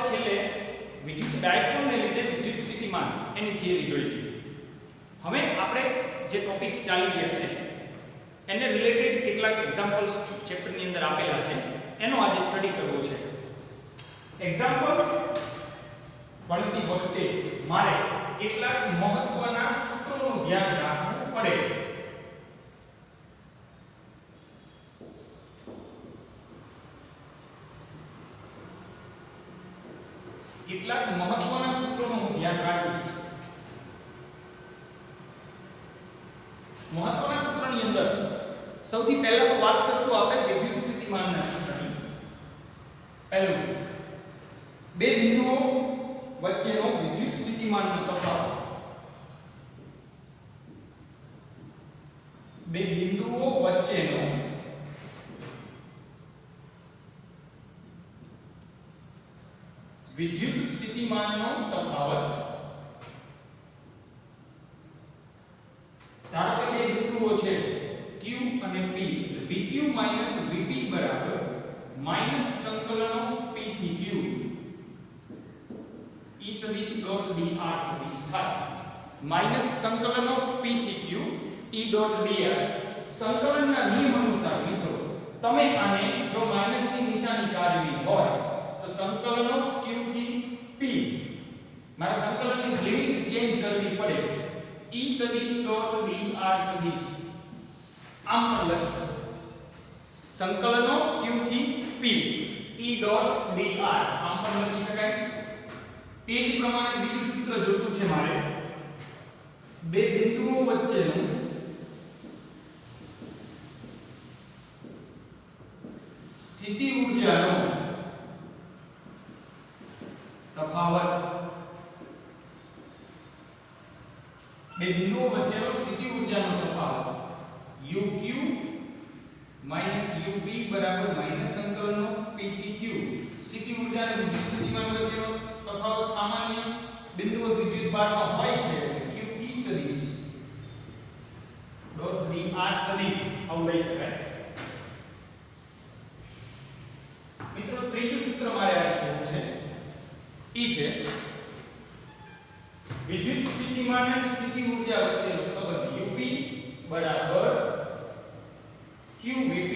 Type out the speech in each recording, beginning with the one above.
આપણે છેલ્લે વિદ્યુત ડાયપોલને લીધે વિદ્યુત સ્થિતિમાન એની થિયરી જોઈ. હવે આપણે જે ટોપિક્સ ચાલી રહ્યા છે એને રિલેટેડ કેટલાક એક્ઝામ્પલ્સ ચેપ્ટરની અંદર આપેલા છે એનો આજે સ્ટડી કરવો છે. એક્ઝામ્પલ ભણતી વખતે મારે કેટલાક મહત્વના સૂત્રોનું ધ્યાન રાખવું પડે. કેટલાક મહત્વના સૂત્રોનું હું ધ્યાન રાખીશ. મહત્વના સૂત્રની અંદર સૌથી પહેલા તો વાત કરશું આપણે વિદ્યુત સ્થિતિમાનના સૂત્રની. પહેલું, બે બિંદુઓ વચ્ચેનો વિદ્યુત સ્થિતિમાનનો તફાવત. બે બિંદુઓ વચ્ચેનો વિદ્યુત સ્થિતિમાનનો તફાવત. ધારો કે બે બિંદુઓ છે Q અને P. VQ VP બરાબર માઈનસ સંકલન P થી Q E સદિશ ડોટ dr સદિશ થાય. માઈનસ સંકલન P થી Q E ડોટ dr. સંકલનના નિયમ અનુસાર મિત્રો તમે આને જો માઈનસ ની નિશાની કાઢવી હોય તો સંકલન Q થી P મારા સંકલનની લિમિટ ચેન્જ કરવી પડે. E સદિશ ડોટ dr સદિશ આમ પણ લખી શકો. સંકલન Q થી P E ડોટ dr આમ પણ લખી શકાય. તે જ પ્રમાણે બીજું સૂત્ર જોતું છે મારે. બે બિંદુઓ વચ્ચેનો સ્થિતિ ઊર્જાનો તફાવત. બે બિંદુઓ વચ્ચેનો સ્થિતિ ઊર્જાનો તફાવત UQ UP બરાબર માઈનસ સંકલન P થી Q. સ્થિતિ ઊર્જા અને વિદ્યુત સ્થિતિમાન વચ્ચેનો તફાવત સામાન્ય બિંદુઓ વિદ્યુત ભારમાં હોય છે QE સદિશ ડોટ dr સદિશ આવું લઈ શકાય. મિત્રો ત્રીજું સૂત્ર મારે આ જોવું છે. ઈ છે વિદ્યુત સ્થિતિમાન અને સ્થિતિ ઊર્જા વચ્ચેનો સંબંધ UP બરાબર QVP.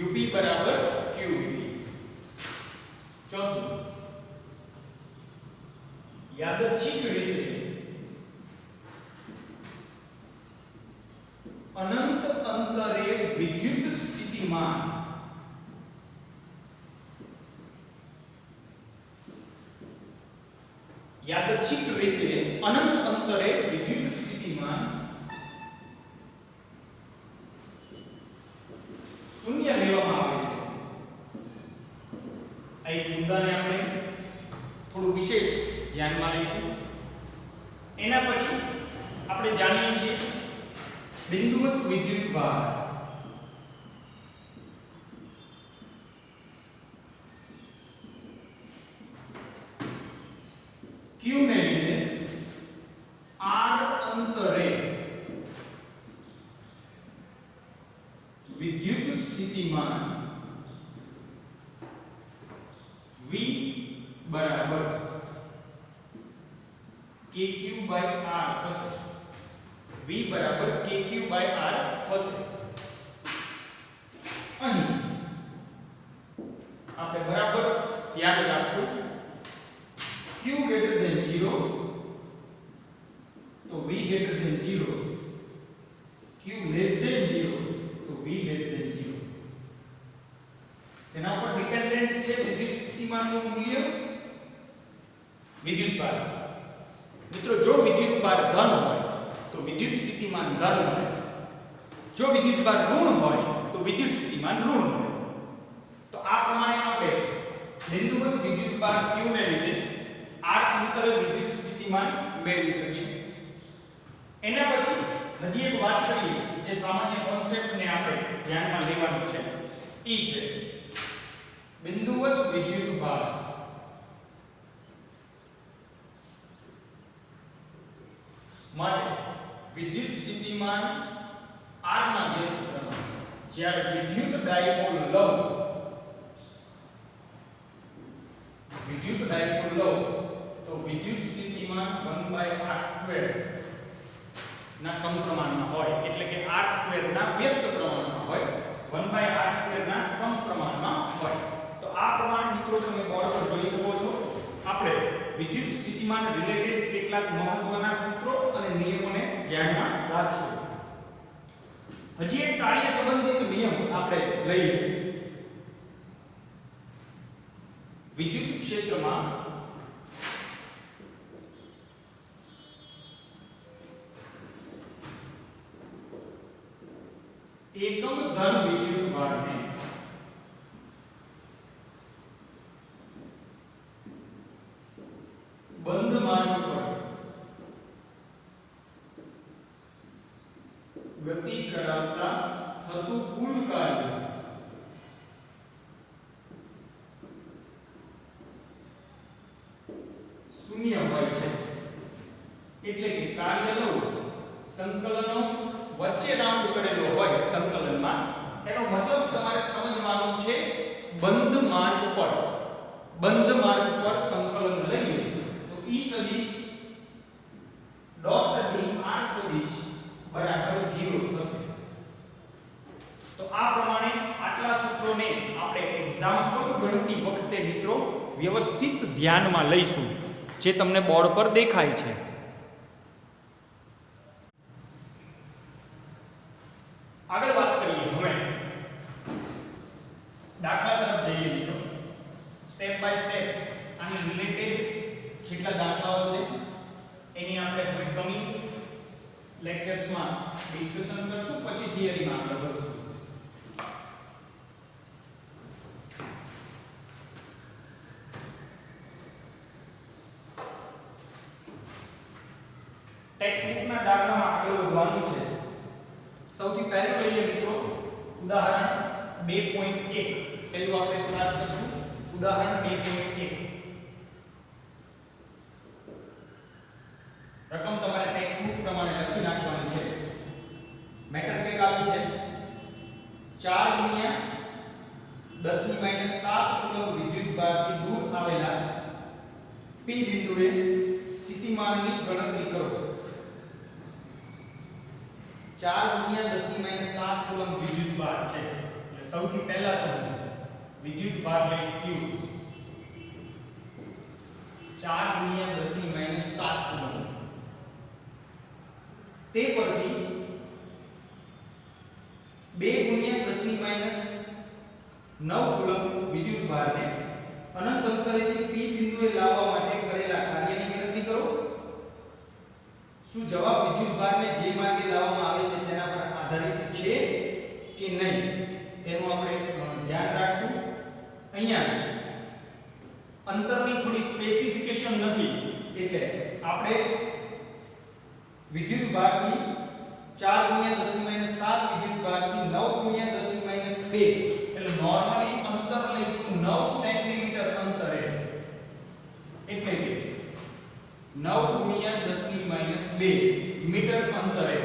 UP બરાબર QVP. ચોથું, યાદચ્છિક રીતે અનંત અંતરે વિદ્યુત સ્થિતિમાન યાદચ્છિક રીતે અનંત અંતરે વિદ્યુત સ્થિતિમાન શૂન્ય લેવામાં આવે છે. આ એક મુદ્દાને આપણે થોડું વિશેષ ધ્યાનમાં લઈશું. એના પછી આપણે જાણીએ છીએ બિંદુવત વિદ્યુત ભાર. Q ને લીધે r અંતરે વિદ્યુત સ્થિતિમાન V બરાબર kq r થશે. V બરાબર kq r થશે. અહીં આપણે બરાબર ધ્યાન રાખશું. Q greater than 0 तो V greater than 0. Q less than 0 तो V less than 0. सेना पर डिपेंडेंट છે વિદ્યુત સ્થિતિમાનનું મૂલ્ય વિદ્યુત ભાર. મિત્રો જો વિદ્યુત ભાર ધન હોય તો વિદ્યુત સ્થિતિમાન ધન હોય. જો વિદ્યુત ભાર ઋણ હોય તો વિદ્યુત સ્થિતિમાન ઋણ હોય. તો આ પ્રમાણે આપણે બિંદુવત વિદ્યુત ભાર Q ને લીધે r અંતરે વિદ્યુત સ્થિતિમાન મેળવી શકીએ. એના પછી હજી એક વાત કરીએ જે સામાન્ય કોન્સેપ્ટ ને આપણે ધ્યાનમાં લેવાનું છે. ઈ છે બિંદુવત વિદ્યુત ભાર. માટે વિદ્યુત સ્થિતિમાન r ના વ્યસ્તક્રમ જ્યારે વિદ્યુત ડાયપોલ લઉં લઉં તો વિદ્યુત સ્થિતિમાન 1/r² ના સમપ્રમાણમાં હોય, એટલે કે r² ના વ્યસ્ત પ્રમાણમાં હોય, 1/r² ના સમપ્રમાણમાં હોય. તો આ પ્રમાણ મિત્રો તમે બોર્ડ પર જોઈ શકો છો. આપણે વિદ્યુત સ્થિતિમાન રિલેટેડ કેટલાક મહત્વના સૂત્રો અને નિયમોને ધ્યાનમાં રાખશું. હજી એક કાર્ય સંબંધિત નિયમ આપણે લઈએ. વિદ્યુત ક્ષેત્રમાં એકમ ધન વિદ્યુત ભારને બંધ માર્ગ પર ગતિ કરાવતા થતું કુલ કાર્ય શૂન્ય હોય છે. એટલે કે કાર્ય લો સંકલનો વચ્ચે રાઉન્ડ કરેલો હોય સંકલનમાં, એનો મતલબ તમારે સમજવાનું છે બંધ માર્ગ પર સંકલન લઈએ તો E સદિશ ડોટ d r સદિશ બરાબર 0 થશે. તો આ પ્રમાણે આટલા સૂત્રોને આપણે એક્ઝામ્પલ ગણતી વખતે મિત્રો વ્યવસ્થિત ધ્યાનમાં લઈશું, જે તમને બોર્ડ પર દેખાય છે. આગળ વાત કરીએ હવે દાખલા તરફ જઈએ મિત્રો. સ્ટેપ બાય સ્ટેપ આની રિલેટેડ જેટલા દાખલાઓ છે એની આપણે હવે કમિંગ લેક્ચર્સમાં ડિસ્કશન કરશું, પછી થિયરીમાં આગળ વધશું. ટેક્સ્ટ બુકના દાખલામાં આગળ વધવાનું છે. સૌથી પહેલું લઈએ મિત્રો ઉદાહરણ 2.1. પહેલું આપણે શરૂઆત કરશું ઉદાહરણ 2.1. રકમ તમારે ટેક્સ્ટ બુક પ્રમાણે લખી નાખવાની છે. મેટર કંઈક આવી છે 4 × 10⁻⁷ કુલમ વિદ્યુત ભારથી દૂર આવેલા P બિંદુએ સ્થિતિમાનની ગણતરી કરો. 4 × 10⁻⁷ કુલમ વિદ્યુત ભાર છે. એટલે સૌથી પહેલા તો વિદ્યુત ભાર લઈશ Q. 4 × 10⁻⁷ કુલમ. તે પરથી 2 × 10⁻⁹ કુલમ વિદ્યુત ભારને અનંત અંતરેથી P બિંદુએ લાવવા માટે કરેલા કાર્યની ગણતરી કરો. શું જવાબ વિદ્યુત ભારને જે માર્ગે લાવવામાં આવે છે તેના પર આધારિત છે કે નહીં તેનું આપણે ધ્યાન રાખશું. અહીંયા અંતરની થોડી સ્પેસિફિકેશન નથી, એટલે આપણે વિદ્યુત ભારથી 4 × 10⁻⁷ વિદ્યુત ભારથી 9 × 10⁻2 એટલે નોર્મલી અંતર લઈશું 9 સેન્ટીમીટર અંતરે, એટલે કે 9 × 10⁻2 મીટર અંતરે.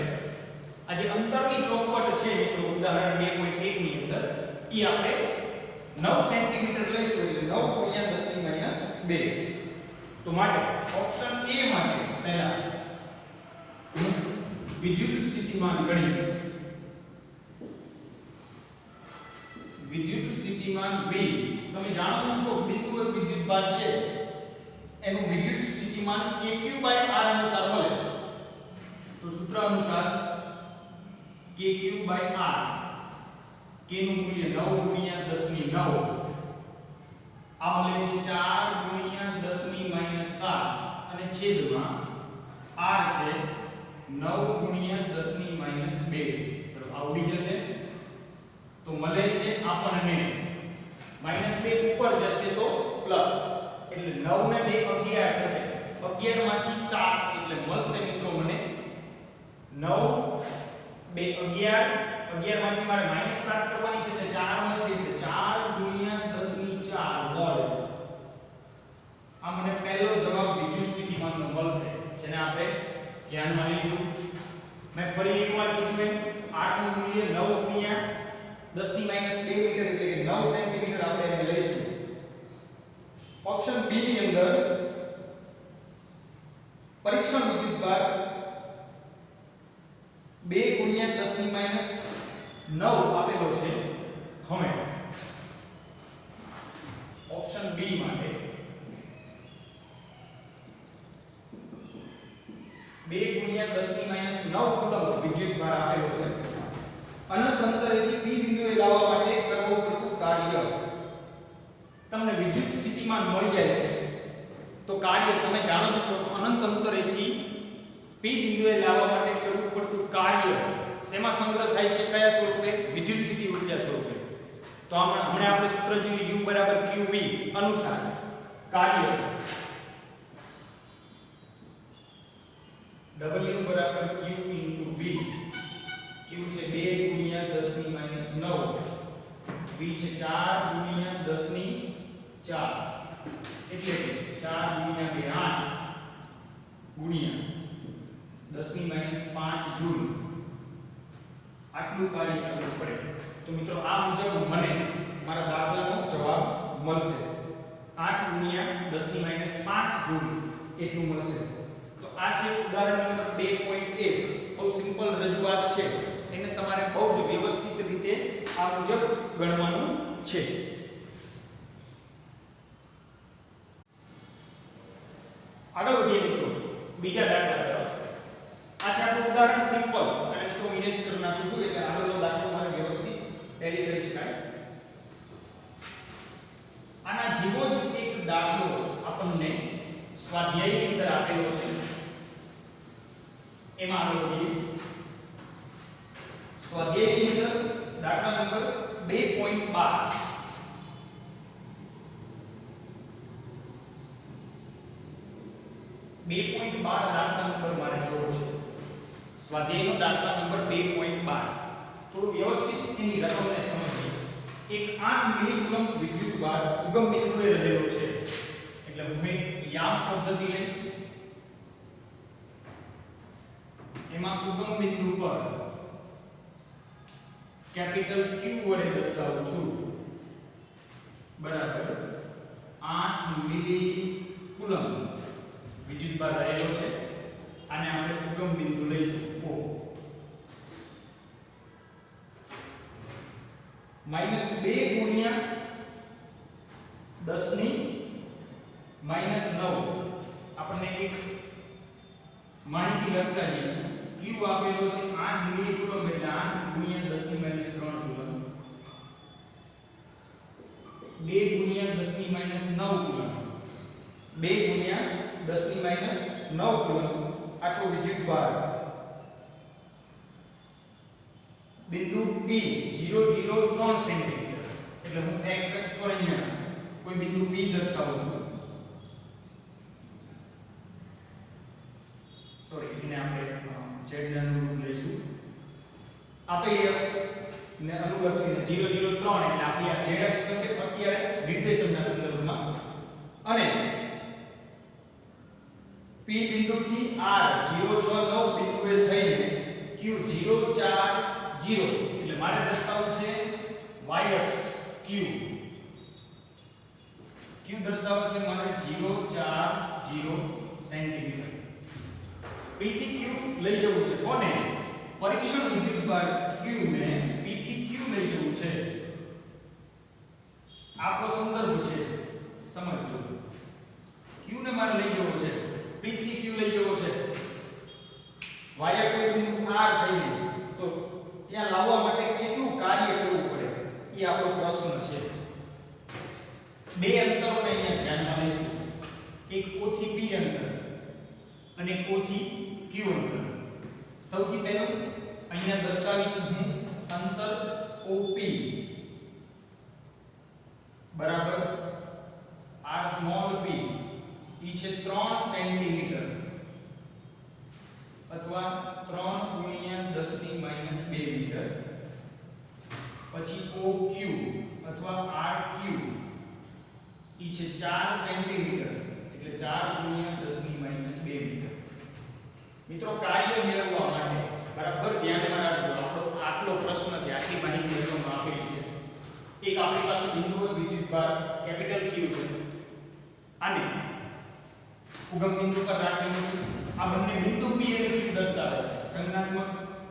આ જે અંતરની ચોખવટ છે મિત્રો ઉદાહરણ 2.1 ની અંદર ઈ આપણે 9 સેન્ટીમીટર લઈશું, એટલે 9 × 10⁻2. તો માટે ઓપ્શન A માટે પહેલા વિદ્યુત સ્થિતિમાન ગણીશ. વિદ્યુત સ્થિતિમાન V તમે જાણો છો બિંદુ એક વિદ્યુત ભાર છે એનું વિદ્યુત સ્થિતિમાન kq/r અનુસાર મળે. તો સૂત્ર અનુસાર kq/r k નું મૂલ્ય 9 × 10⁹ આ મળે છે 4 × 10⁻⁷ અને છેદમાં r છે 9 × 10⁻2. ચલો આવડી જશે. તો મળે છે આપણને -2 ઉપર જશે તો પ્લસ, એટલે 9 ને 2 11 થશે. 11 માંથી 7 એટલે મળશે મિત્રો મને 9 2 11. 11 માંથી મારે -7 કરવાની છે એટલે 4 મળશે, એટલે 4 × 10⁴ વોલ્ટ. આ મને પહેલો જવાબ વિદ્યુત સ્થિતિમાનનો મળશે, જેને આપણે ધ્યાનમાં લઈશું. મેં ફરી એકવાર કીધું એમ r નું મૂલ્ય 9 × 10⁻2 મીટર એટલે કે 9 સેન્ટીમીટર આપણે એને લઈશું. ઓપ્શન બી ની અંદર પરીક્ષણ વિદ્યુતભાર 2 × 10⁻9 આપેલો છે. હવે ઓપ્શન બી માટે 2 × 10⁻9 કુલમ વિદ્યુતભાર આપેલો છે. અનંત અંતરેથી P બિંદુએ લાવવા માટે કરવું પડતું કાર્ય તમને વિદ્યુત સ્થિતિમાન મળી જાય છે. તો કાર્ય તમે જાણો છો અનંત અંતરેથી P બિંદુએ લાવવા માટે કરવું પડતું કાર્ય શેમાં સંગ્રહ થાય છે? કયા સ્વરૂપે? વિદ્યુત સ્થિતિ ઊર્જા સ્વરૂપે. તો હમણાં આપણે સૂત્ર જોયું U = QV અનુસાર કાર્ય W = Q × V. Q છે 2 × 10⁻9, V છે 4 × 10⁴, એટલે કે 4 × 2 8 ગુણ્યા 10⁻5 જૂલ. આટલું કાર્ય કરવું પડે. તો મિત્રો આ મુજબ મને મારા દાખલાનો જવાબ મળશે. 8 × 10⁻5 જૂલ એટલું મળશે. તો આ છે ઉદાહરણ નંબર 2.1. બહુ સિમ્પલ રજૂઆત છે. એને તમારે બહુ જ વ્યવસ્થિત રીતે આ મુજબ ગણવાનું છે. આગળ વધીએ મિત્રો બીજા દાખલા તરફ. આ છે આપણું ઉદાહરણ સિમ્પલ અને મિત્રો ઇરેજ કરી નાખું છું એટલે આગળનો દાખલો મારે વ્યવસ્થિત ટેલી કરી શકાય. આના જેવો જ એક દાખલો આપણને સ્વાધ્યાયની અંદર આપેલો છે. એમાં આગળ વધીએ. સ્વાધ્યાયની અંદર દાખલા નંબર 2.12 દાખલા નંબર મારે જોવો છે. સ્વાધ્યાયનો દાખલા નંબર 2.12. થોડું વ્યવસ્થિત એની રકમને સમજીએ. એક 8 મિલી કુલમ વિદ્યુતભાર ઉગમ બિંદુએ રહેલો છે. એટલે હું એક યામ પદ્ધતિ લઈશ. એમાં ઉગમ બિંદુ પર કેપિટલ Q વડે દર્શાવું છું. બરાબર 8 મિલી કુલમ વિદ્યુતભાર રહેલો છે. આને આપણે ઉગમ બિંદુ લઈશું O. -2 × 10⁻9 આપણને એક માહિતી લખતા જઈશું. Q આપેલો છે 8 મિલી કુલમ એટલે 8 × 10⁻3 કુલમ. 2 × 10⁻9 કુલમ. 2 × 10⁻9 કુલમ આટલો વિદ્યુતભાર બિંદુ P 003 સેન્ટીમીટર. એટલે હું x અક્ષ પર અહીંયા કોઈ બિંદુ P દર્શાવું છું. સોરી, એને આપણે z ને અનુરૂપ લઈશું. આપેલી અક્ષ ને અનુલક્ષીને 003 એટલે આપણી આ z અક્ષ થશે અત્યારે નિર્દેશનના સંદર્ભમાં. અને P બિંદુથી R 069 બિંદુએ થઈને Q 040 એટલે મારે દર્શાવવું છે y અક્ષ Q. Q દર્શાવવું છે મારે 040 સેન્ટીમીટર. P થી Q લઈ જવું છે. કોને? પરીક્ષણ વિદ્યુતભાર Q ને P થી Q લઈ જવું છે. આપણો સંદર્ભ છે, સમજજો. Q ને મારે લઈ જવો છે. P થી Q લઈ જવો છે. વાય કોઈ બિંદુ R થઈને તો ત્યાં લાવવા માટે કેટલું કાર્ય કરવું પડે એ આપણો પ્રશ્ન છે. બે અંતરોને અહીંયા ધ્યાનમાં લઈશું. એક O થી P અંતર અને O થી Q અંતર. સૌથી પહેલું અહીંયા દર્શાવીશું હું અંતર OP બરાબર r સ્મોલ p ઈ છે 3 સેન્ટીમીટર અથવા 3 × 10⁻2 મીટર. પછી OQ અથવા RQ ઈ છે 4 સેન્ટીમીટર એટલે 4 × 10⁻2 મીટર. મિત્રો કાર્ય મેળવવા માટે બરાબર ધ્યાનમાં રાખજો. આપણો આટલો પ્રશ્ન છે, આટલી માહિતી આપવામાં આપેલી છે. એક આપણી પાસે બિંદુ વિદ્યુતભાર કેપિટલ Q છે ઉગમ બિંદુ પર રાખેલું છે. આ બંને બિંદુ P અને Q દર્શાવે છે. સંજ્ઞાત્મક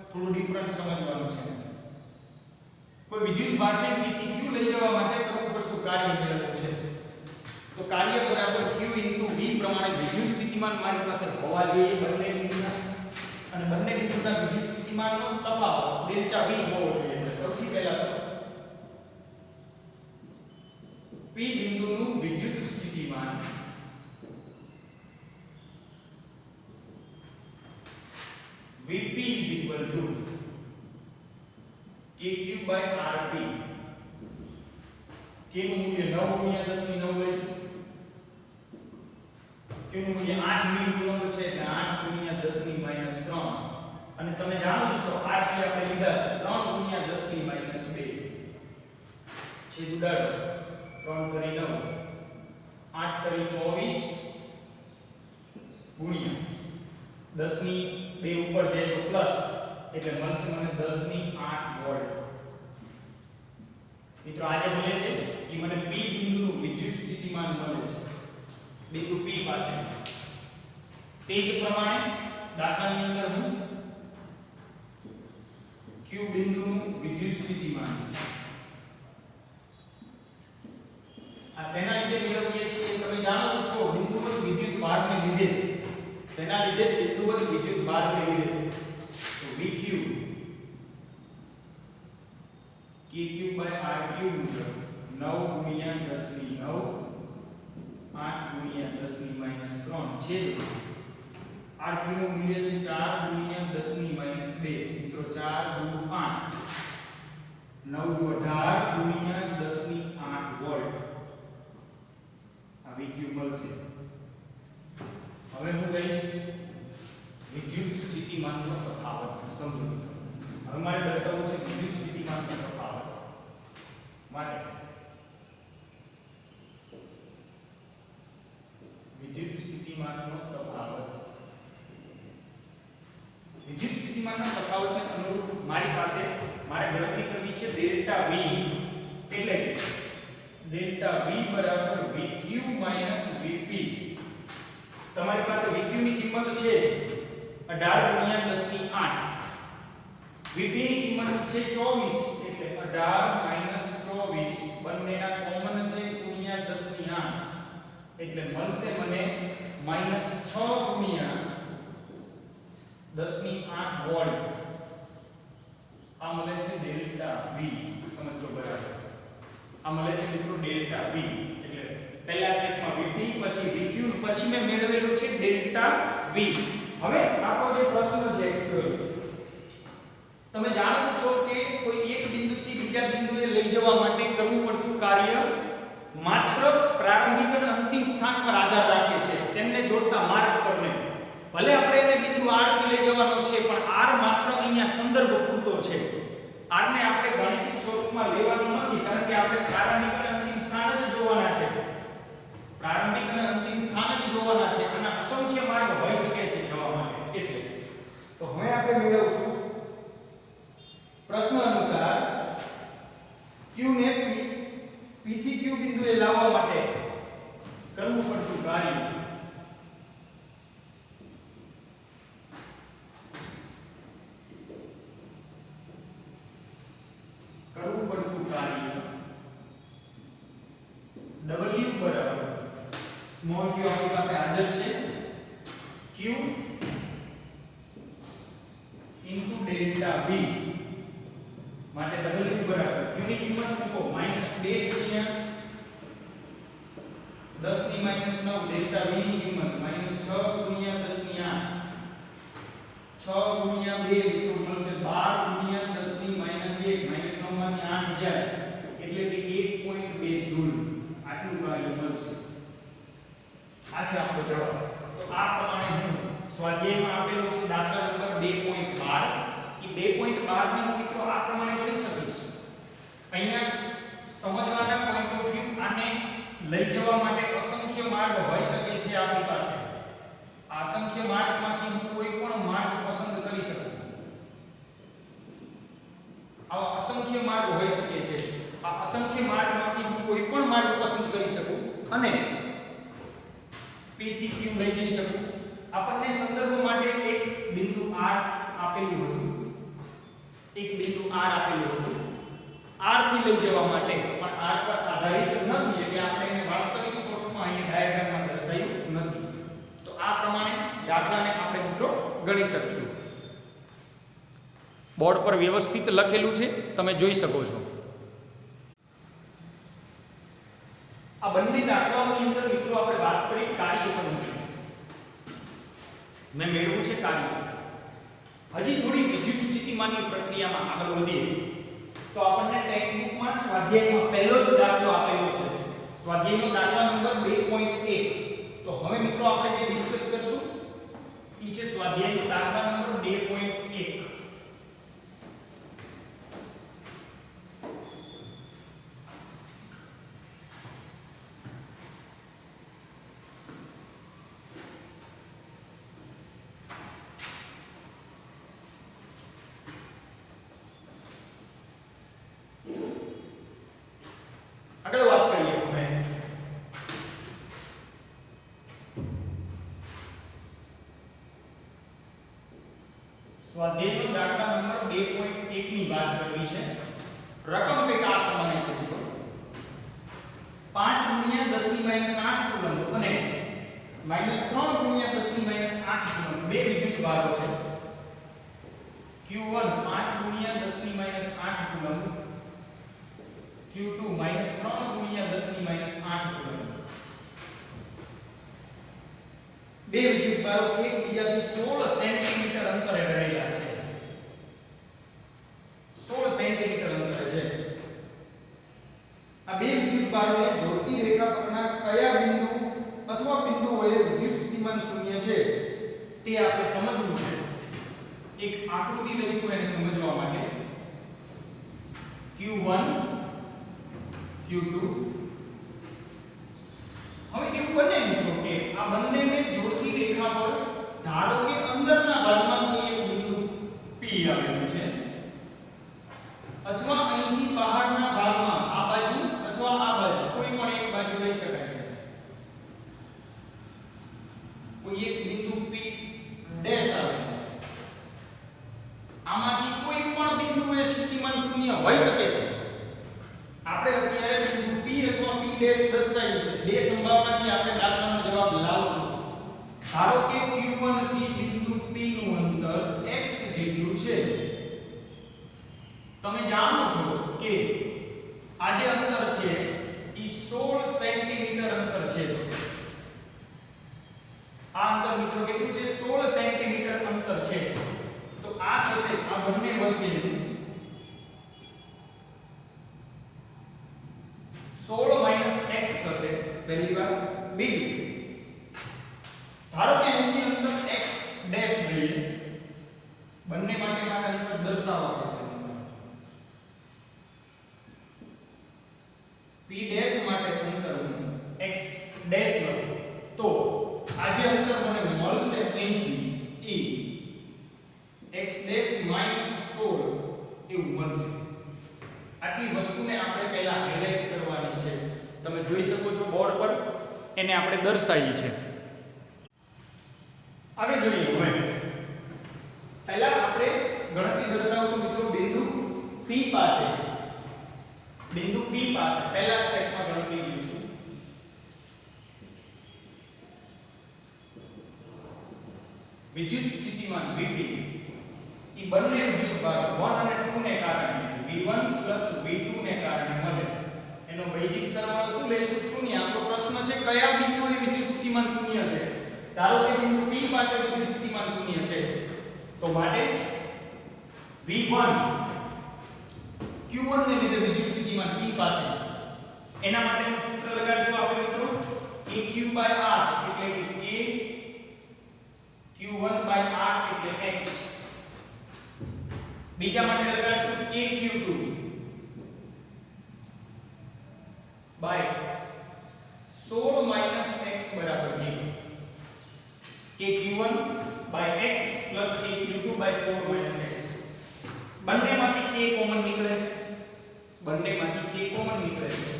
થોડું ડિફરન્ટ સમજવાનું છે. કોઈ વિદ્યુત ભારને P થી Q લઈ જવા માટે કરવું પડતું કાર્ય મેળવવું છે. તો કાર્ય બરાબર Q * V પ્રમાણે વિદ્યુત સ્થિતિમાન મારી પાસે હોવા જોઈએ બંને બિંદુના, અને બંને બિંદુના વિદ્યુત સ્થિતિમાનનો તફાવત ડેલ્ટા V હોવો જોઈએ. એટલે સૌથી પહેલા તો P બિંદુનું વિદ્યુત સ્થિતિમાન Vp is equal to kq/rp. k નું મૂલ્ય 9 * 10 ની 9 લઈશું. q નું મૂલ્ય 8 મિલી કુલમ્બ છે એટલે 8 * 10 ની -3. અને તમે જાણો જ છો r થી આપણે લીધા છે 3 * 10 ની -2. છેદ ઉડાડો 3 * 9 8 * 24 ગુણ્યા 10 ની 2 ઉપર જાય તો પ્લસ એટલે મળશે મને 10 ની 8 વોલ્ટ. મિત્રો આજે મળે છે એ મને P બિંદુનું વિદ્યુત સ્થિતિમાન મળે છે બિંદુ P પાસે. તે જ પ્રમાણે દાખલાની અંદર હું Q બિંદુનું વિદ્યુત સ્થિતિમાન આ શેના લીધે મેળવીએ છીએ તમે જાણો છો બિંદુવત વિદ્યુત ભારને લીધે. શેના લીધે? બિંદુવત વિદ્યુત ભારને લીધે. તો VQ kq/rq મુજબ 9 * 10 ની 9 8 * 10 ની -3 છેદ rq નું મૂલ્ય છે 4 * 10 ની -2. મિત્રો 4 × 5 9 * 18 * 10 ની 8 વોલ્ટ. આ VQ મળશે. હવે હું કહીશ વિદ્યુત સ્થિતિમાનનો તફાવત. સમજો હવે મારે દર્શાવવું છે વિદ્યુત સ્થિતિમાનનો તફાવત માટે વિદ્યુત સ્થિતિમાનનો તફાવત. વિદ્યુત સ્થિતિમાનના તફાવતને અનુરૂપ મારી પાસે મારે ગણતરી કરવી છે ડેલ્ટા V. એટલે કે ડેલ્ટા V બરાબર VQ - VP. તમારી પાસે VQ ની કિંમત છે 18 * 10 ની 8. VP ની કિંમત છે 24 એટલે 18 - 24 બંનેના કોમન છે ગુણ્યા 10 ની 8 એટલે મળશે મને -6 ગુણ્યા 10 ની 8 વોલ્ટ. આ મળે છે ડેલ્ટા V. સમજો બરાબર. આ મળે છે મિત્રો ડેલ્ટા V. એટલે પહેલા સ્ટેપમાં VP પછી VQ પછી મેં મેળવેલું છે ડેલ્ટા V. હવે આપણો જે પ્રશ્ન છે તમે જાણો છો કે કોઈ એક બિંદુથી બીજા બિંદુએ લઈ જવા માટે કરવું પડતું કાર્ય માત્ર પ્રારંભિક અને અંતિમ સ્થાન પર આધાર રાખે છે. તેમને જોડતા માર્ગ પર નહીં. ભલે આપણે એને બિંદુ R થી લઈ જવાનો છે પણ R માત્ર અહીંયા સંદર્ભ પૂરતો છે. R ને આપણે ગાણિતિક સ્વરૂપમાં લેવાનું નથી કારણ કે આપણે પ્રારંભિક અને અંતિમ સ્થાન જ જોવાના છે. પ્રારંભિક અને અંતિમ સ્થાન જ જોવાના છે. અને અસંખ્ય માર્ગ હોઈ શકે છે જવા માટે. એટલે તો હવે આપણે મેળવશું પ્રશ્ન અનુસાર Q ને P થી Q બિંદુએ લાવવા માટે કરવું પડતું કાર્ય. W બરાબર સ્મોલ q આપણી પાસે હાજર છે Q into ડેલ્ટા V માટે W બરાબર Q ની કિંમત મૂકો -2 ગુણ્યા 10 ની -9 ડેલ્ટા V ની કિંમત -6 ગુણ્યા 10 ની 8 6 ગુણ્યા 2 મિત્રો મળશે 12 ગુણ્યા 10 ની -1 -9 માંથી 8 જાય એટલે કે 1.2 જૂલ. આટલું કાર્ય મળશે. આ છે આપણો જવાબ. તો આ પ્રમાણે હું સ્વાધ્યાયમાં આપેલો છે દાખલા નંબર 2.12 એ 2.12 ને હું મિત્રો આ પ્રમાણે ગણી શકીશ. અહીંયા સમજવાના પોઈન્ટ ઓફ વ્યૂ આને લઈ જવા માટે અસંખ્ય માર્ગ હોઈ શકે છે આપણી પાસે. આ અસંખ્ય માર્ગમાંથી હું કોઈ પણ માર્ગ પસંદ કરી શકું. આવા અસંખ્ય માર્ગ હોઈ શકે છે. આ અસંખ્ય માર્ગમાંથી હું કોઈ પણ માર્ગ પસંદ કરી શકું અને P થી Q લઈ જઈ શકું. આપણને સંદર્ભ માટે એક બિંદુ R આપેલું હતું. એક બિંદુ R આપેલું હતું. R થી લઈ જવા માટે પણ R પર આધારિત નથી એટલે આપણે એને વાસ્તવિક સ્વરૂપમાં અહીં ડાયાગ્રામમાં દર્શાવ્યું નથી. તો આ પ્રમાણે દાખલાને આપણે મિત્રો ગણી શકશું. બોર્ડ પર વ્યવસ્થિત લખેલું છે, તમે જોઈ શકો છો. આ બંને દાખલાઓની અંદર મિત્રો આપણે વાત કરી કાર્ય સમજવું. મેં મેળવ્યું છે કાર્ય. હજી થોડી વિદ્યુત સ્થિતિમાનની પ્રક્રિયામાં આગળ વધીએ તો આપણને ટેક્સ્ટ બુકમાં સ્વાધ્યાયમાં પહેલો જ દાખલો આપેલો છે. સ્વાધ્યાયનો દાખલા નંબર 2.1. તો હવે મિત્રો આપણે જે ડિસ્કસ કરશું એ છે સ્વાધ્યાયનો દાખલા નંબર 2.1. આગળ વાત કરીએ હવે સ્વાધ્યાયનો દાખલા નંબર 2.1 ની વાત કરવી છે. રકમ કંઈક આ પ્રમાણે છે. 5 × 10⁻8 કુલમ્બ અને -3 × 10⁻8 કુલમ્બ બે વિદ્યુત ભારો છે. Q1 5 × 10⁻8 coulomb, Q2 -3 × 10⁻8 coulomb. બે વિદ્યુત ભારો એકબીજાથી 16 સેન્ટીમીટર અંતરે રહેલા છે. 16 સેન્ટીમીટર અંતરે છે. આ બે વિદ્યુત ભારોને જોડતી રેખા પરના કયા બિંદુ અથવા બિંદુઓએ વિદ્યુત સ્થિતિમાન શૂન્ય છે તે આપણે સમજવું છે. એક આકૃતિ લઈશું એને સમજવા માટે. Q1 Q2. હવે એવું બને મિત્રો કે આ બંનેને જોડતી રેખા પર ધારો કે અંદરના ભાગમાં કોઈ એક બિંદુ P આવેલું છે અથવા અહીંથી બહારના ભાગમાં આ બાજુ અથવા આ બાજુ કોઈ પણ એક બાજુ લઈ શકાય છે. કોઈ એક બિંદુ P ડેશ આવેલું છે. આમાંથી કોઈ પણ બિંદુએ સ્થિતિમાન શૂન્ય હોઈ શકે છે. આપણે અત્યારે બિંદુ P અથવા P ડેશ દર્શાવ્યું છે. બે સંભાવનાથી આપણે દાખલાનો જવાબ લાવશું. ધારો કે Q1 થી બિંદુ P નું અંતર x જેટલું છે. તમે જાણો છો કે આ જે અંતર છે એ 16 સેન્ટીમીટર અંતર છે. આ અંતર મિત્રો કેટલું છે? 16 સેન્ટીમીટર અંતર છે. તો આ થશે આ બંને વચ્ચેનું 16 - x થશે પહેલી વાત. બીજું ધારો કે અહીંથી અંતર x ડેશ લઈએ. બંને માટે મારે અંતર દર્શાવવા પડશે. P ડેશ માટે અંતર x ડેશ લઉં તો આ જે અંતર મને મળશે અહીંથી એ x ડેશ - 16 એવું મળશે. આટલી વસ્તુને આપણે પહેલા હાઇલાઇટ કરવાની છે. તમે જોઈ શકો છો બોર્ડ પર એને આપણે દર્શાવી છે. આગળ જોઈએ હવે. પહેલા આપણે ગણતરી દર્શાવશું મિત્રો બિંદુ P પાસે. બિંદુ P પાસે પહેલા સ્ટેપમાં ગણતરી કરીશું. વિદ્યુત સ્થિતિમાન Vp એ બંને વિદ્યુત ભાર 1 અને 2 ને કારણે V1 V2 ને કારણે મળે. એનો બેઝિક સરવાળો શું લઈશું? શૂન્ય. આપણો પ્રશ્ન છે કયા બિંદુએ વિદ્યુત સ્થિતિમાન શૂન્ય છે. ધારો કે બિંદુ P પાસે વિદ્યુત સ્થિતિમાન શૂન્ય છે તો માટે V1 Q1 ને લીધે વિદ્યુત સ્થિતિમાન P પાસે એના માટેનું સૂત્ર લગાડશું આપણે મિત્રો KQ/R એટલે કે K Q1/R એટલે x. બીજા માટે લગાડશું KQ2 બાય 16 - x બરાબર 0. KQ1/x KQ2/16 - x. બંનેમાંથી k કોમન નીકળે છે. બંનેમાંથી k કોમન નીકળે છે.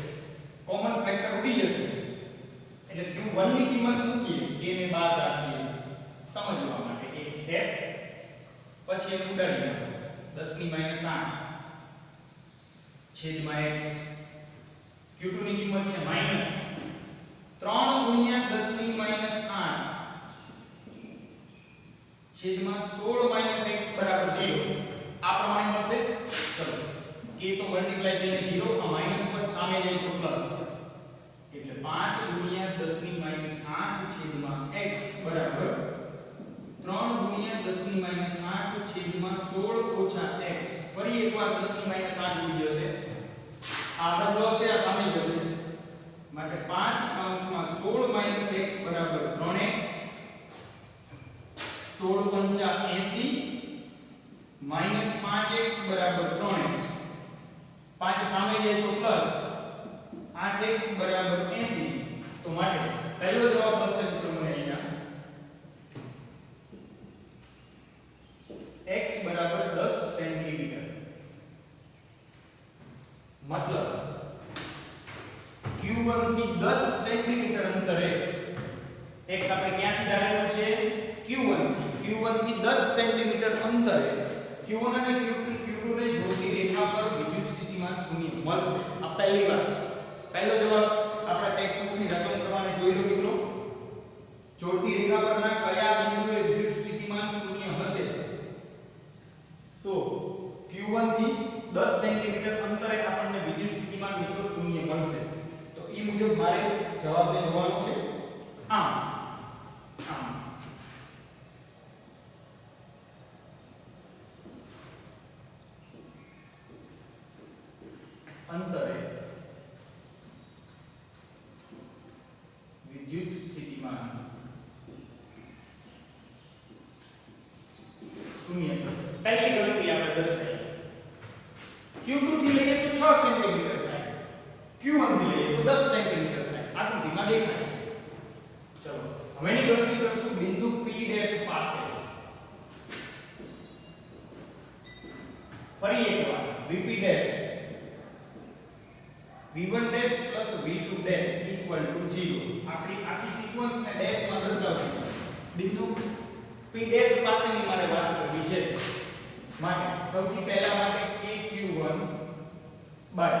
કોમન ફેક્ટર ઉડી જશે એટલે Q1 ની કિંમત મૂકીએ k ને બહાર રાખીએ સમજવા માટે એક સ્ટેપ પછી એને ઉડાડી નાખો 10 ની -8 છેદમાં x Q2 ની કિંમત છે -3 ગુણ્યા 10 ની -8 છેદમાં 16 x બરાબર 0 આ પ્રમાણે મળશે ચલો k તો મલ્ટીપ્લાય થઈને 0 આ માઈનસ પદ સામે જાય તો પ્લસ એટલે 5 ગુણ્યા 10 ની -8 છેદમાં x બરાબર 3 ગુણ્યા 10 ની -8 છેદમાં 16 ઓછા x ફરી એકવાર 10 ની -8 ઉડી જશે આ બદલો છે આ સામે જશે માટે 5 કૌંસમાં 16 x બરાબર 3x 16 પંચા 80 -5x બરાબર 3x 5 સામે જાય તો પ્લસ 8x બરાબર 80 તો માટે પહેલો જવાબ મળશે મિત્રો મને અહીંયા x બરાબર 10 સેન્ટીમીટર मतलब Q1 થી 10 સેન્ટીમીટર અંતરે x આપણે ક્યાંથી ધારેલું છે Q1 થી 10 સેન્ટીમીટર અંતરે Q1 અને Q2 ને જોડતી રેખા પર વિદ્યુત સ્થિતિમાન શૂન્ય મળશે આ પહેલી વાત પહેલો જવાબ આપણા ટેક્સ્ટબુકની રકમ પ્રમાણે જોઈ લો મિત્રો જોડતી રેખા પરના કયા બિંદુએ વિદ્યુત સ્થિતિમાન શૂન્ય હશે તો Q1 થી 10 સેન્ટીમીટર અંતરે આપણને વિદ્યુત સ્થિતિમાન મિત્રો શૂન્ય મળશે તો એ મુજબ મારે જવાબને જોવાનો છે આમ અંતરે વિદ્યુત સ્થિતિમાન શૂન્ય થશે પહેલી ગણતરી આપણે દર્શાવી Q2 થી લઈએ તો 6 સેન્ટીમીટર થાય Q1 થી લઈએ તો 10 સેન્ટીમીટર થાય આકૃતિમાં દેખાય છે ચલો હવેની ગણતરી કરશું બિંદુ P' પાસે ફરી એકવાર VP' V1' V2' 0 આખી સિક્વન્સ ને ડેશ માં દર્શાવશું બિંદુ P' પાસેની મારે વાત કરવી છે માટે સૌથી પહેલા માટે KQ1 બાય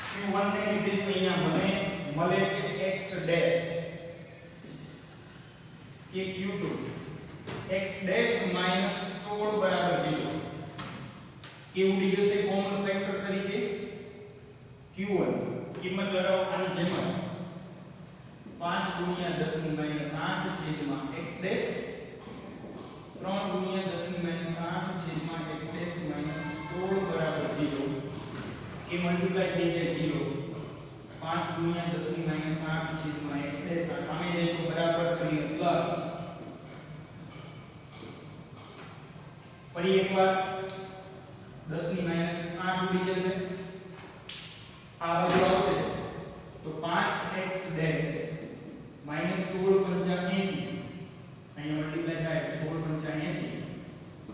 Q1 ને લીધે અહીંયા મને મળે છે x dash KQ2 x dash -16 બરાબર 0 કે ઉડી જશે કોમન ફેક્ટર તરીકે Q1 કિંમત લગાવો આની જેમ 5 ગુણ્યા 10 ની -8 છેદમાં x ડેશ 3 ગુણ્યા 10 ની -8 છેદમાં x ડેશ -16 બરાબર 0 કે મલ્ટીપ્લાય થઈ જાય 0 5 ગુણ્યા 10 ની -8 છેદમાં x ડેશ આ સામે જાય તો બરાબર કરીને પ્લસ ફરી એકવાર 10 ની -8 ઉડી જશે આ બાજુ આવશે તો 5x ડેશ -16 પંચા 80 અહીંયા મલ્ટીપ્લાય થાય 16 પંચા 80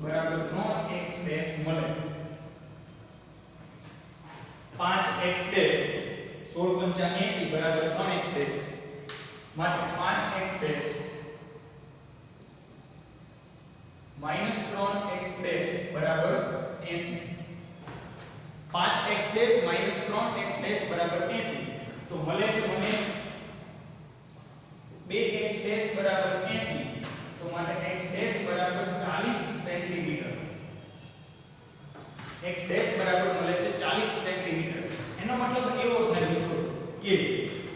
બરાબર 3x ડેશ મળે 5x ડેશ 16 પંચા 80 બરાબર 3x ડેશ માટે 5x ડેશ -3x ડેશ બરાબર 80 5x ડેશ -3x ડેશ બરાબર 80 તો મળે છે મને 2x ડેશ બરાબર 80 તો માટે x ડેશ બરાબર 40 સેન્ટીમીટર x ડેશ બરાબર મળે છે 40 સેન્ટીમીટર એનો મતલબ એવો થાય મિત્રો કે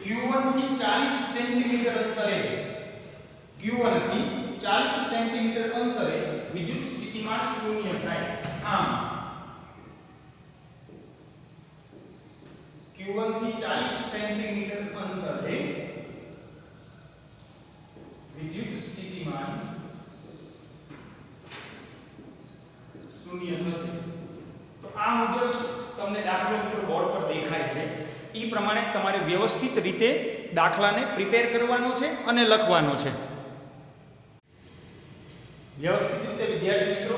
Q1 થી 40 સેન્ટીમીટર અંતરે Q1 થી 40 સેન્ટીમીટર અંતરે વિદ્યુત સ્થિતિમાન શૂન્ય થાય આમ Q1 થી 40 સેન્ટીમીટર અંતરે વિદ્યુત સ્થિતિમાન શૂન્ય થશે તો આ મુજબ તમને દાખલો મિત્રો બોર્ડ પર દેખાય છે એ પ્રમાણે તમારે વ્યવસ્થિત રીતે દાખલાને પ્રિપેર કરવાનો છે અને લખવાનો છે વ્યવસ્થિત રીતે વિદ્યાર્થી મિત્રો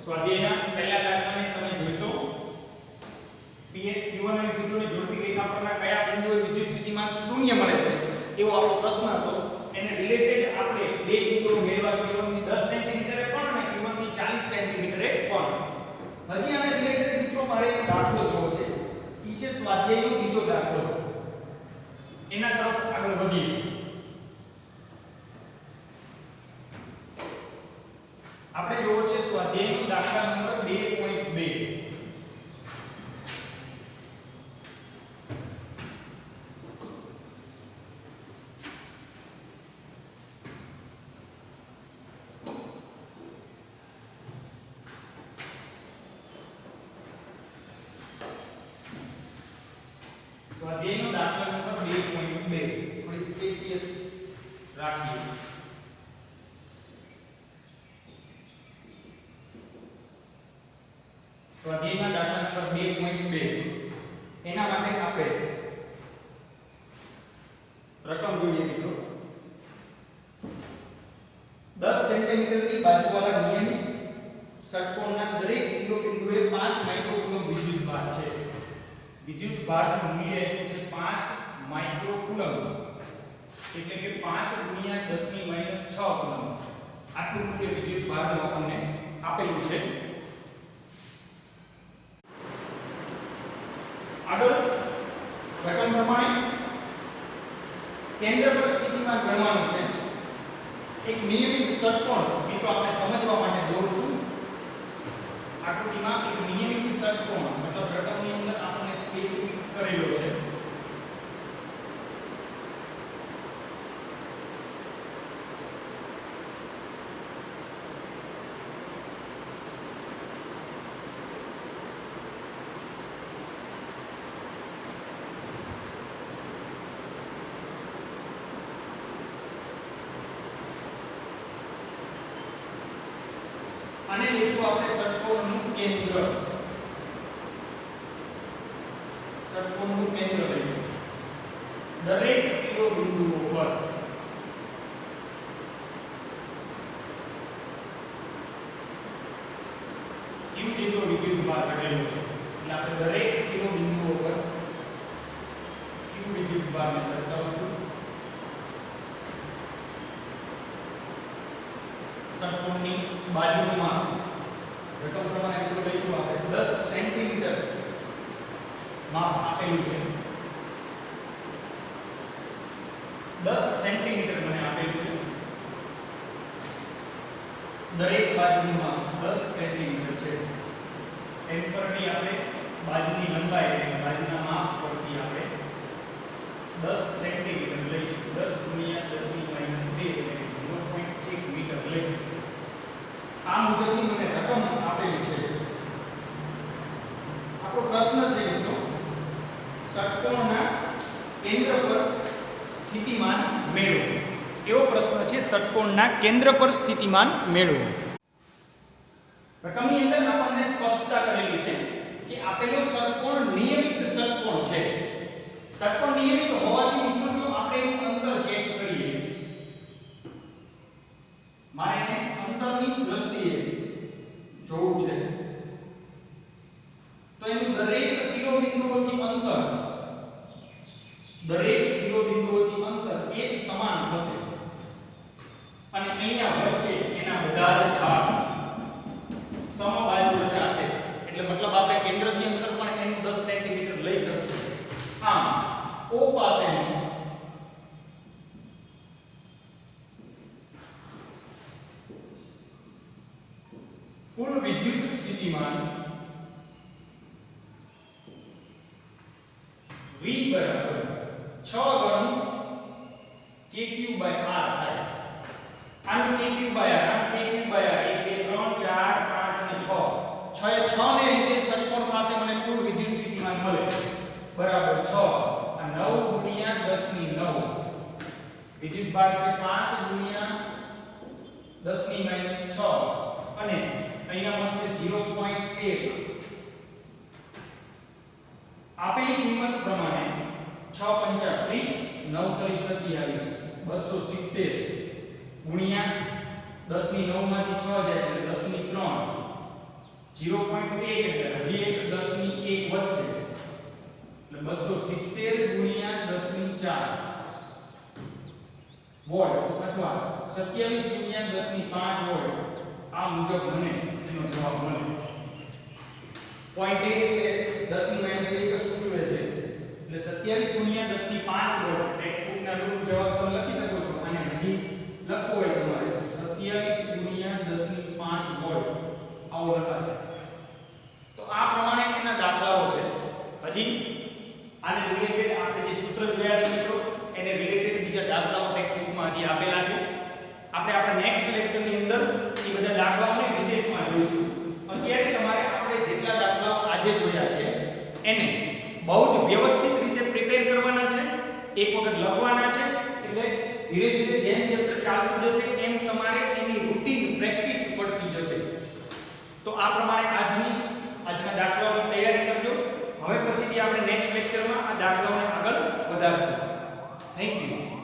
સ્વાધ્યાયના પહેલા દાખલાને તમે જોશો Q1 અને Q2 ને જોડતી રેખા પરના કયા બિંદુએ વિદ્યુત સ્થિતિમાન શૂન્ય મળે છે એવો આપણો પ્રશ્ન હતો. એને રિલેટેડ આપણે બે ટુકડો મેળવા Q1 થી 10 સેન્ટીમીટરે પણ અને Q1 થી 40 સેન્ટીમીટરે પણ. હજી આને રિલેટેડ મિત્રો મારે એક દાખલો જોવો છે. ઈ છે સ્વાધ્યાયનો બીજો દાખલો. એના તરફ આગળ વધીએ. આપણે જોવો છે સ્વાધ્યાયનો દાખલા નંબર 2.2. સ્વાધ્યાયનો દાખલા નંબર 2.2 થોડી સ્પેસિયસ રાખીએ. સ્વાધ્યાયના દાખલા નંબર 2.2 એના માટે આપણે રકમ જોઈએ મિત્રો. 10 સેન્ટીમીટરની બાજુવાળા નિયમિત ષટકોણના દરેક શિરોબિંદુએ 5 માઇક્રોકુલમ વિદ્યુત ભાર છે. વિદ્યુત ભારનું મૂલ્ય છે 5 માઇક્રોકુલમ, એટલે કે 5 ગુણ્યા 10 ની માઈનસ 6 કુલમ. આટલું મૂલ્ય વિદ્યુત ભારનું આપણને આપેલું છે. આગળ રકમ પ્રમાણે કેન્દ્ર પર સ્થિતિમાન ગણવાનું છે. એક નિયમિત ષટકોણ મિત્રો આપણે સમજવા માટે દોરશું. આકૃતિમાં એક નિયમિત ષટકોણ મતલબ રકમની અંદર આપણે સ્પેસિફિક કરેલો છે. આને લઈશું આપણે ષટકોણનું કેન્દ્ર. ષટકોણનું કેન્દ્ર લઈશું. દરેક શિરોબિંદુઓ પર Q જેટલો વિદ્યુત ભાર રહેલો છે. એટલે આપણે દરેક શિરોબિંદુઓ પર Q વિદ્યુત ભારને દર્શાવશું. ષટકોણની બાજુમાં રકમ પ્રમાણે કેટલું લઈશું આપણે 10 સેન્ટીમીટર માપ આપેલું છે. 10 સેન્ટીમીટર મને આપેલું છે. દરેક બાજુનું માપ 10 સેન્ટીમીટર છે. ટેમ્પરરી આપણે બાજુની લંબાઈ એટલે બાજુના માપ પરથી આપણે 10 સેન્ટીમીટર લઈશું. 10 ગુણ્યા 10 ની માઈનસ 2 એટલે 0.1 મીટર લઈશું. આ મુજબની મને રકમ આપેલી છે. આપણો પ્રશ્ન છે મિત્રો ષટકોણના કેન્દ્ર પર સ્થિતિમાન મેળવો. એવો પ્રશ્ન છે ષટકોણના કેન્દ્ર પર સ્થિતિમાન મેળવો. રકમની અંદર આપણને સ્પષ્ટતા કરેલી છે કે આપેલો ષટકોણ નિયમિત ષટકોણ છે. ષટકોણ નિયમિત હોવાથી મિત્રો જો આપણે એનું અંતર ચેક કરીએ, મારે એને અંતરની દ્રષ્ટિએ જોવું છે, તો એનું દરેક શિરોબિંદુઓથી અંતર એક સમાન થશે. અને અહીંયા વચ્ચે એના બધા જ ભાગ સમબાજુ રચાશે. એટલે મતલબ આપણે કેન્દ્રથી અંતર પણ એનું 10 સેન્ટીમીટર લઈ શકીશું. આમ O પાસેનું કુલ વિદ્યુત સ્થિતિમાન V બરાબર 6 ગણું kq/r થાય. આનું kq/r 1 2 3 4 5 અને 6 એ 6 ને લીધે ષટકોણ પાસે મને કુલ વિદ્યુત સ્થિતિમાન મળે બરાબર 6. આ 9 ગુણ્યા 10 ની 9 વિદ્યુત ભાર છે 5 ગુણ્યા 10 ની માઈનસ 6 અને અહીંયા મળશે 0.1. આપેલી કિંમત પ્રમાણે 6 × 5 9 × 27 270 ગુણ્યા 10 ની 9 માંથી 6 જાય એટલે 10 ની 3 0.1 એટલે હજી એક 10 ની 1 વધશે એટલે 270 ગુણ્યા 10 ની 4 વોલ્ટ અથવા 27 ગુણ્યા 10 ની 5 વોલ્ટ આ મુજબ મને એનો જવાબ મળે. પોઈન્ટ એ એટલે 10 ની માઈનસ 1 સૂચવે છે એટલે 27 ગુણ્યા 10 ની 5 વોલ્ટ ટેક્સ્ટબુક ના રૂપ જવાબ તમે લખી શકો છો. અને હજી લખવું હોય તમારે તો 27 ગુણ્યા 10 ની 5 વોલ્ટ આવો લખાશે. તો આ પ્રમાણે એના દાખલાઓ છે. હજી આને રિલેટેડ આપણે જે સૂત્ર જોયા છે મિત્રો એને રિલેટેડ બીજા દાખલાઓ ટેક્સ્ટબુકમાં હજી આપેલા છે. આપણે આપણા નેક્સ્ટ લેક્ચરની અંદર એ બધા દાખલાઓને વિશેષમાં જોઈશું. અત્યારે તમારે આપણે જેટલા દાખલાઓ આજે જોયા છે એને બહુ જ વ્યવસ્થિત રીતે પ્રિપેર કરવાના છે. એક વખત લખવાના છે એટલે ધીરે ધીરે જેમ ચેપ્ટર ચાલતું જશે એમ તમારે એની રૂટીન પ્રેક્ટિસ પડતી જશે. તો આ પ્રમાણે આજના દાખલાઓની તૈયારી કરજો. હવે પછીથી આપણે નેક્સ્ટ લેક્ચરમાં આ દાખલાઓને આગળ વધારશું. Thank you.